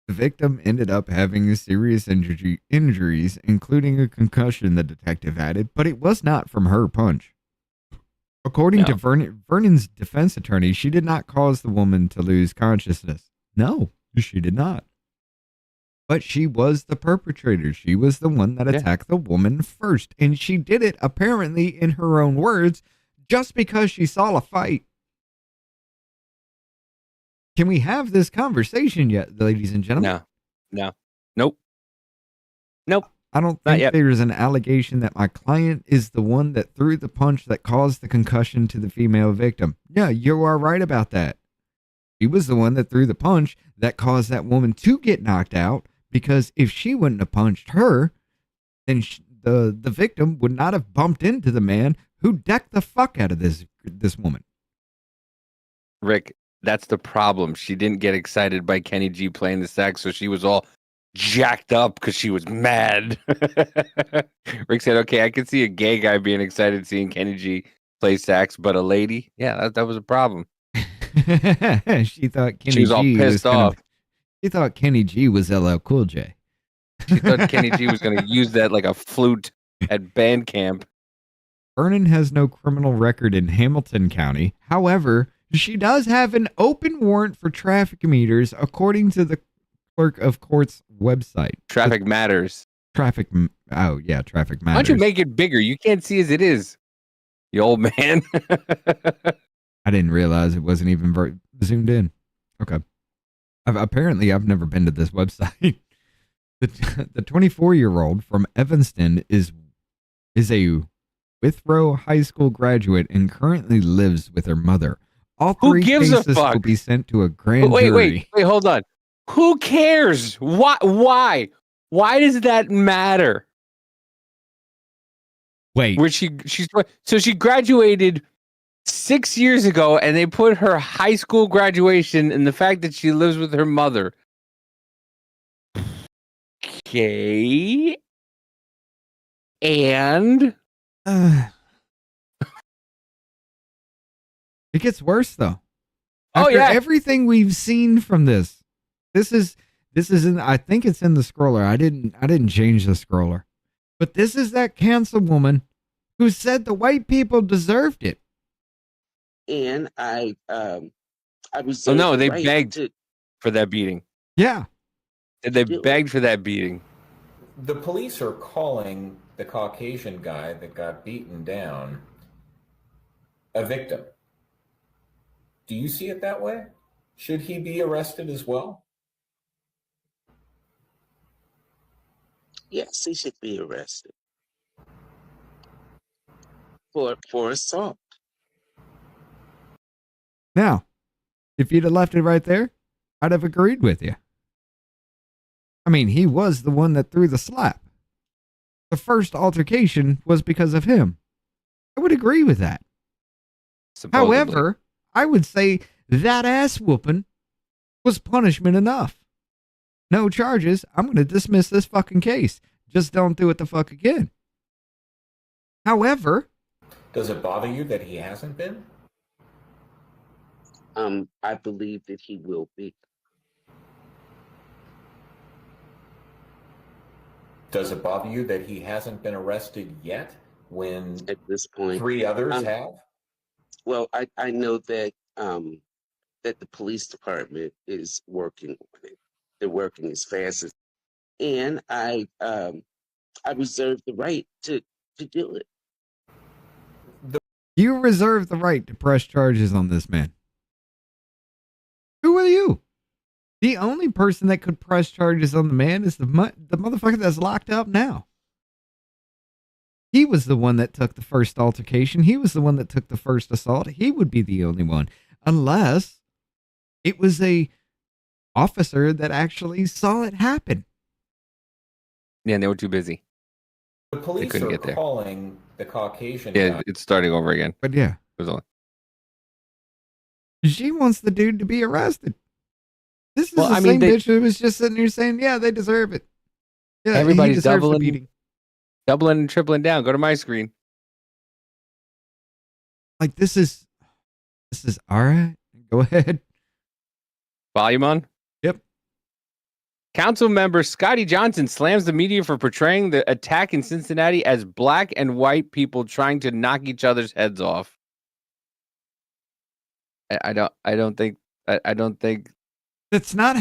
The victim ended up having serious injuries, including a concussion, the detective added, but it was not from her punch. According to Vernon's defense attorney, she did not cause the woman to lose consciousness. No, she did not. But she was the perpetrator. She was the one that attacked the woman first. And she did it, apparently, in her own words, just because she saw a fight. Can we have this conversation yet, ladies and gentlemen? Nope. I don't think there's an allegation that my client is the one that threw the punch that caused the concussion to the female victim. Yeah, you are right about that. She was the one that threw the punch that caused that woman to get knocked out, because if she wouldn't have punched her, then the victim would not have bumped into the man who decked the fuck out of this woman. Rick, That's the problem. She didn't get excited by Kenny G playing the sax, so she was all jacked up because she was mad. Rick said, okay, I can see a gay guy being excited seeing Kenny G play sax, but a lady, yeah, that was a problem. She thought Kenny She was all G pissed off. She thought Kenny G was LL Cool J. She thought Kenny G was going to use that like a flute at band camp. Vernon has no criminal record in Hamilton County. However, she does have an open warrant for traffic meters, according to the clerk of court's website. Traffic matters. Traffic matters. Why don't you make it bigger? You can't see as it is, you old man. I didn't realize it wasn't even zoomed in. Okay. Apparently, I've never been to this website. The 24-year-old from Evanston is a Withrow High School graduate and currently lives with her mother. All three cases will be sent to a grand jury. Wait, hold on. Who cares? Why? Why does that matter? Wait. So she graduated 6 years ago, and they put her high school graduation and the fact that she lives with her mother. Okay. And it gets worse though. After everything we've seen from this is in, I think it's in the scroller. I didn't change the scroller. But this is that cancel woman who said the white people deserved it. And I was. Oh no, they begged for that beating. Yeah. They begged for that beating. The police are calling the Caucasian guy that got beaten down a victim. Do you see it that way? Should he be arrested as well? Yes, he should be arrested for assault. Now, if you'd have left it right there, I'd have agreed with you. I mean, he was the one that threw the slap. The first altercation was because of him. I would agree with that. Supposedly. However, I would say that ass whooping was punishment enough. No charges. I'm going to dismiss this fucking case. Just don't do it the fuck again. However, does it bother you that he hasn't been? I believe that he will be. Does it bother you that he hasn't been arrested yet when at this point 3 others have? Well, I know that that the police department is working on it. They're working as fast as, and I reserve the right to do it. You reserve the right to press charges on this man. Who are you? The only person that could press charges on the man is the motherfucker that's locked up now. He was the one that took the first altercation. He was the one that took the first assault. He would be the only one, unless it was a officer that actually saw it happen. Yeah, they were too busy. The police couldn't are get there. calling the Caucasian Yeah, guy. it's starting over again. But yeah, It was on. she wants the dude to be arrested. This is Well, the I mean, same they- bitch who was just sitting here saying, yeah, they deserve it. Yeah, he Everybody's deserves the doubling beating. and tripling down. Go to my screen. Like, this is all right. Go ahead. Volume on? Yep. Council member Scotty Johnson slams the media for portraying the attack in Cincinnati as black and white people trying to knock each other's heads off. I don't think That's not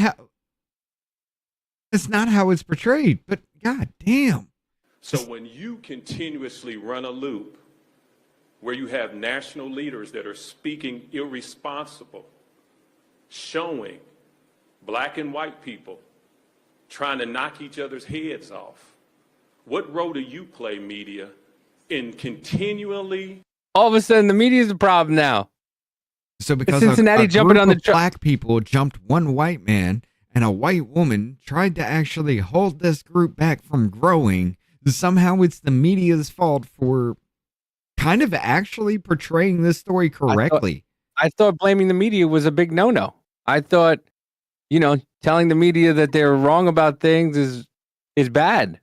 how it's portrayed, but god damn. So when you continuously run a loop where you have national leaders that are speaking irresponsible, showing black and white people trying to knock each other's heads off, what role do you play, media, in continually... all of a sudden the media is the problem now. So because Cincinnati a jumping group on the of black people jumped one white man and a white woman tried to actually hold this group back from growing, somehow it's the media's fault for kind of actually portraying this story correctly. I thought blaming the media was a big no-no. I thought, telling the media that they're wrong about things is bad.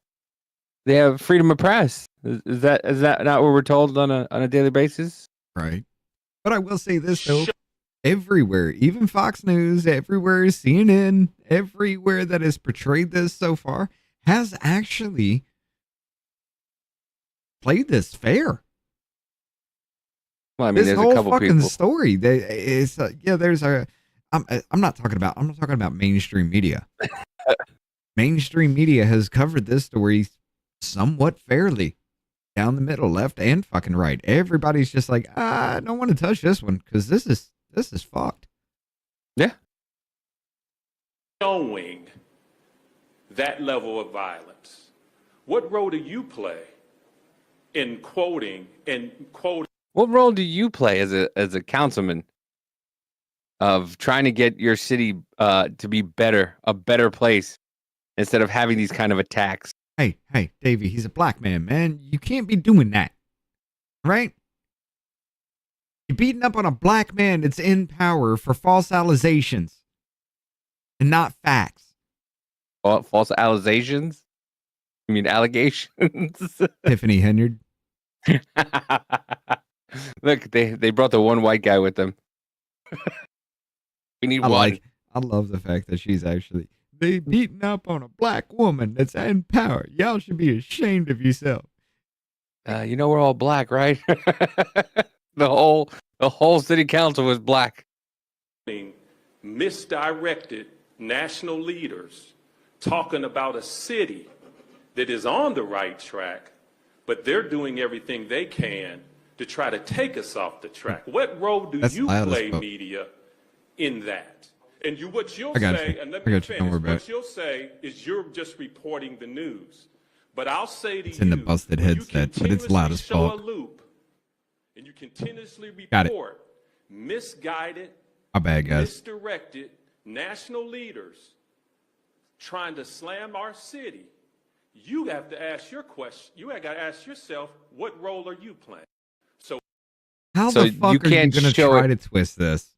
They have freedom of press. Is that not what we're told on a daily basis? Right. But I will say this though. Everywhere, even Fox News, everywhere, CNN, everywhere that has portrayed this so far has actually played this fair. Well, I mean, This there's whole a couple fucking people. story, there's a. I'm not talking about mainstream media. Mainstream media has covered this story somewhat fairly, down the middle, left and fucking right. Everybody's just like, I don't want to touch this one because this is fucked. Yeah. Showing that level of violence. What role do you play in quoting? What role do you play as a councilman of trying to get your city to be a better place instead of having these kind of attacks? Hey, Davey, he's a black man. You can't be doing that. Right? You're beating up on a black man that's in power for false allegations and not facts. False allegations? You mean allegations? Tiffany Henyard. Look, they brought the one white guy with them. We need one. I love the fact that she's actually they beating up on a black woman that's in power. Y'all should be ashamed of yourself. We're all black, right? The whole city council was black. Misdirected national leaders talking about a city that is on the right track, but they're doing everything they can to try to take us off the track. What role do you play, media, in that? And what you'll say, and let me finish, what you'll say is you're just reporting the news. But I'll say to it's in the busted headset, but it's loud as fuck. And you continuously report misguided, misdirected national leaders trying to slam our city. You have to ask your question. You got to ask yourself, what role are you playing? How the fuck are you going to try to twist this?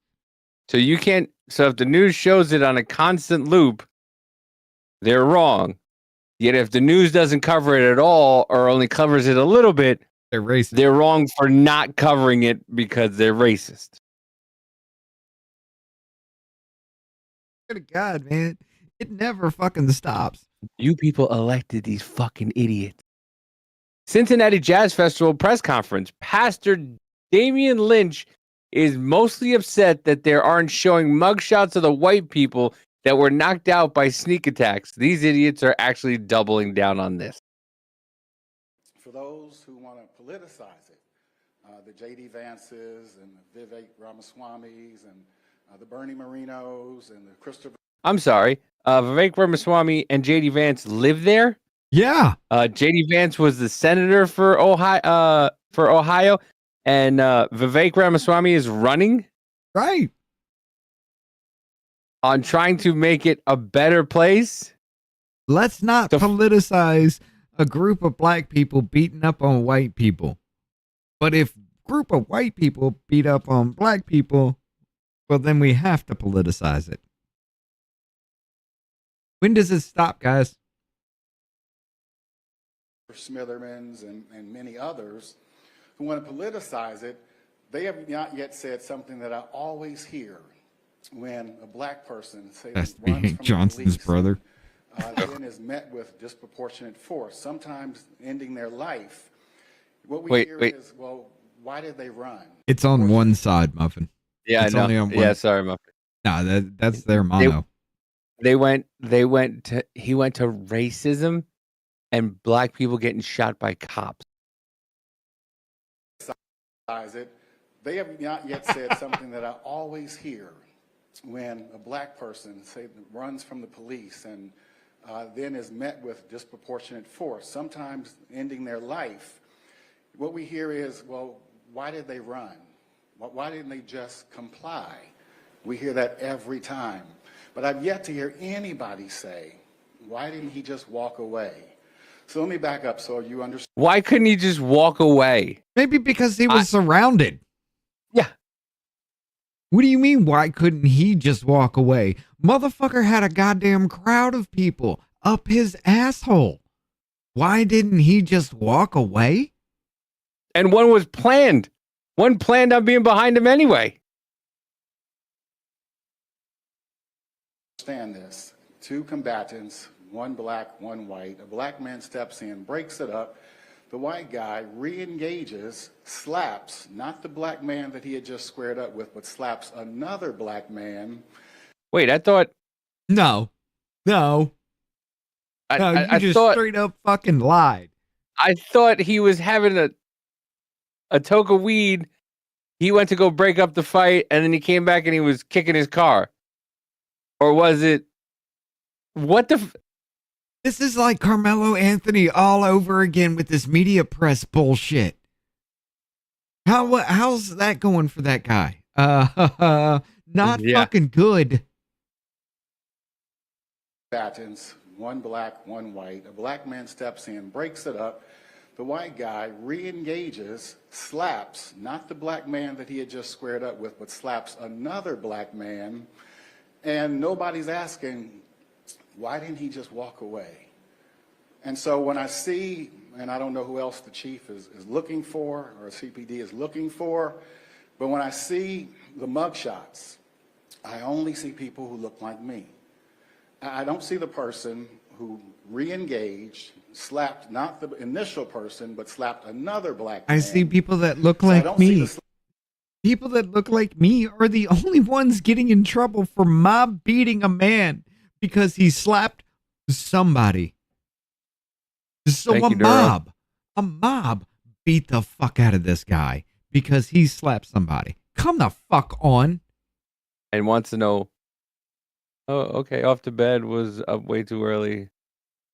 So you can't. So if the news shows it on a constant loop, they're wrong. Yet if the news doesn't cover it at all or only covers it a little bit, they're racist. They're wrong for not covering it because they're racist. Good God, man. It never fucking stops. You people elected these fucking idiots. Cincinnati Jazz Festival press conference. Pastor Damian Lynch is mostly upset that there aren't showing mugshots of the white people that were knocked out by sneak attacks. These idiots are actually doubling down on this. For those who want to politicize it, the J.D. Vances and the Vivek Ramaswamis and the Bernie Marinos and the Christopher... I'm sorry. Vivek Ramaswamy and J.D. Vance live there? Yeah. J.D. Vance was the senator for Ohio, and Vivek Ramaswamy is running. Right. On trying to make it a better place. Let's not politicize a group of black people beating up on white people. But if a group of white people beat up on black people, well, then we have to politicize it. When does it stop, guys? Smithermans and many others who want to politicize it, they have not yet said something that I always hear when a black person, say, Has to be Hank Johnson's brother. Then is met with disproportionate force, sometimes ending their life. What we hear is, well, why did they run? It's on one side, Muffin. Yeah, it's I know. only on one. Yeah, sorry, Muffin. No, that's their motto. He went to racism and black people getting shot by cops. They have not yet said something that I always hear when a black person, say, runs from the police and then is met with disproportionate force, sometimes ending their life. What we hear is, well, why did they run? Why didn't they just comply? We hear that every time. But I've yet to hear anybody say, why didn't he just walk away? So let me back up so you understand. Why couldn't he just walk away? Maybe because he was surrounded. Yeah. What do you mean, why couldn't he just walk away? Motherfucker had a goddamn crowd of people up his asshole. Why didn't he just walk away? And one was planned. One planned on being behind him anyway. Understand this. Two combatants, one black, one white. A black man steps in, breaks it up. The white guy re-engages, slaps, not the black man that he had just squared up with, but slaps another black man. Wait, I thought... No. You just thought, straight up fucking lied. I thought he was having a toke of weed. He went to go break up the fight, and then he came back and he was kicking his car. Or was it... What the... This is like Carmelo Anthony all over again with this media press bullshit. How's that going for that guy? Not fucking good. Combatants, one black, one white. A black man steps in, breaks it up. The white guy re-engages, slaps, not the black man that he had just squared up with, but slaps another black man. And nobody's asking, why didn't he just walk away? And so when I see, and I don't know who else the chief is looking for or CPD is looking for, but when I see the mugshots, I only see people who look like me. I don't see the person who re-engaged, slapped not the initial person, but slapped another black man. I see people that look like me. People that look like me are the only ones getting in trouble for mob beating a man because he slapped somebody. So a mob beat the fuck out of this guy because he slapped somebody. Come the fuck on. And wants to know, oh, okay, off to bed, was up way too early.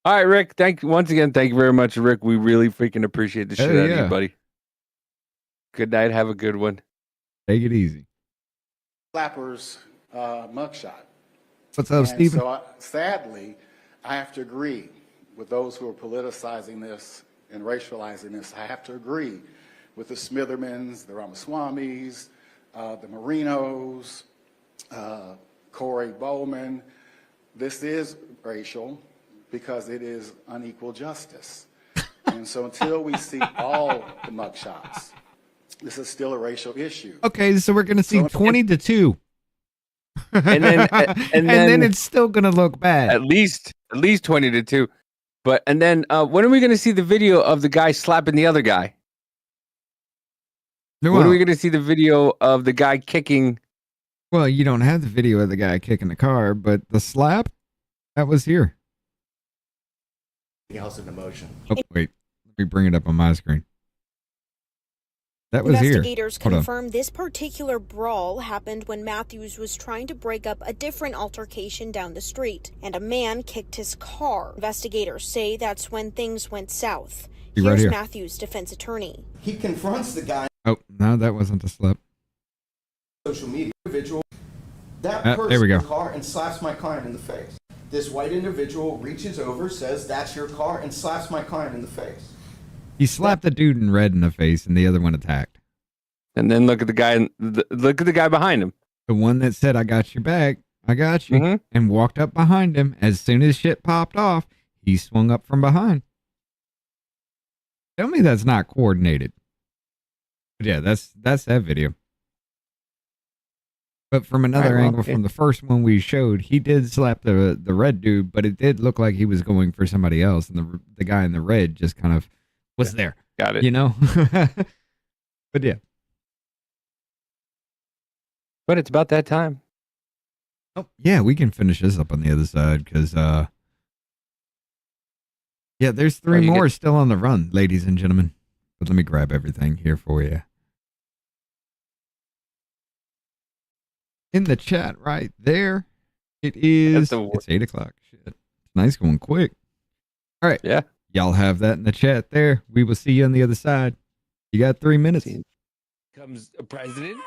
All right, Rick, thank you very much, Rick. We really freaking appreciate the shit out of you, buddy. Good night. Have a good one. Take it easy. Slapper's mugshot. What's up, Stephen? So sadly, I have to agree with those who are politicizing this and racializing this. I have to agree with the Smithermans, the Ramaswamis, the Marinos, Corey Bowman. This is racial because it is unequal justice. And so until we see all the mugshots, this is still a racial issue. Okay, so we're going to see 20-2. And then it's still going to look bad. At least 20-2. But and then when are we going to see the video of the guy slapping the other guy? No, when are we going to see the video of the guy kicking? Well, you don't have the video of the guy kicking the car, but the slap, that was here. Else in the motion. Oh, wait. Let me bring it up on my screen. That was here. Investigators confirmed this particular brawl happened when Matthews was trying to break up a different altercation down the street, and a man kicked his car. Investigators say that's when things went south. Here's Matthews' defense attorney. He confronts the guy. Oh, no, that wasn't the slap. Social media individual. That person there we go. in the car and slaps my client in the face. This white individual reaches over, says, "That's your car," and slaps my client in the face. He slapped the dude in red in the face, and the other one attacked. And then look at the guy. Look at the guy behind him. The one that said, "I got your back, I got you," and walked up behind him. As soon as shit popped off, he swung up from behind. Tell me that's not coordinated. But yeah, that's that video. But from another angle, from the first one we showed, he did slap the red dude, but it did look like he was going for somebody else, and the guy in the red just kind of was there. Got it. You know? But yeah. But it's about that time. Oh, yeah, we can finish this up on the other side, because, yeah, there's three more still on the run, ladies and gentlemen. But let me grab everything here for you. In the chat right there, it is, it's 8 o'clock. Shit. It's nice going quick. All right. Yeah. Y'all have that in the chat there. We will see you on the other side. You got 3 minutes. Comes a president.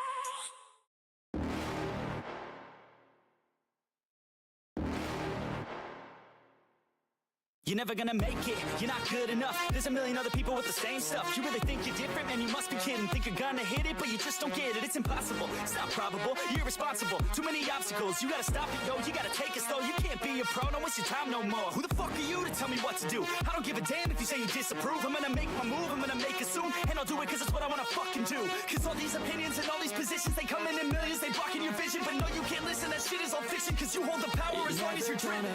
You're never gonna make it, you're not good enough. There's a million other people with the same stuff. You really think you're different, man, you must be kidding. Think you're gonna hit it, but you just don't get it. It's impossible, it's not probable, you're irresponsible. Too many obstacles, you gotta stop it, yo. You gotta take it slow, you can't be a pro, don't waste your time no more. Who the fuck are you to tell me what to do? I don't give a damn if you say you disapprove. I'm gonna make my move, I'm gonna make it soon. And I'll do it cause it's what I wanna fucking do. Cause all these opinions and all these positions, they come in millions, they blocking your vision. But no, you can't listen, that shit is all fiction. Cause you hold the power as long as you're driven.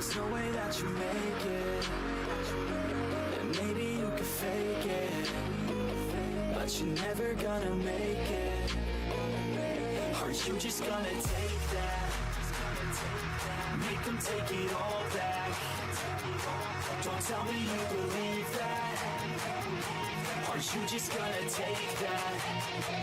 There's no way that you make it. And maybe you could fake it, but you're never gonna make it. Are you just gonna take that? Make them take it all back. Don't tell me you believe that. Are you just gonna take that?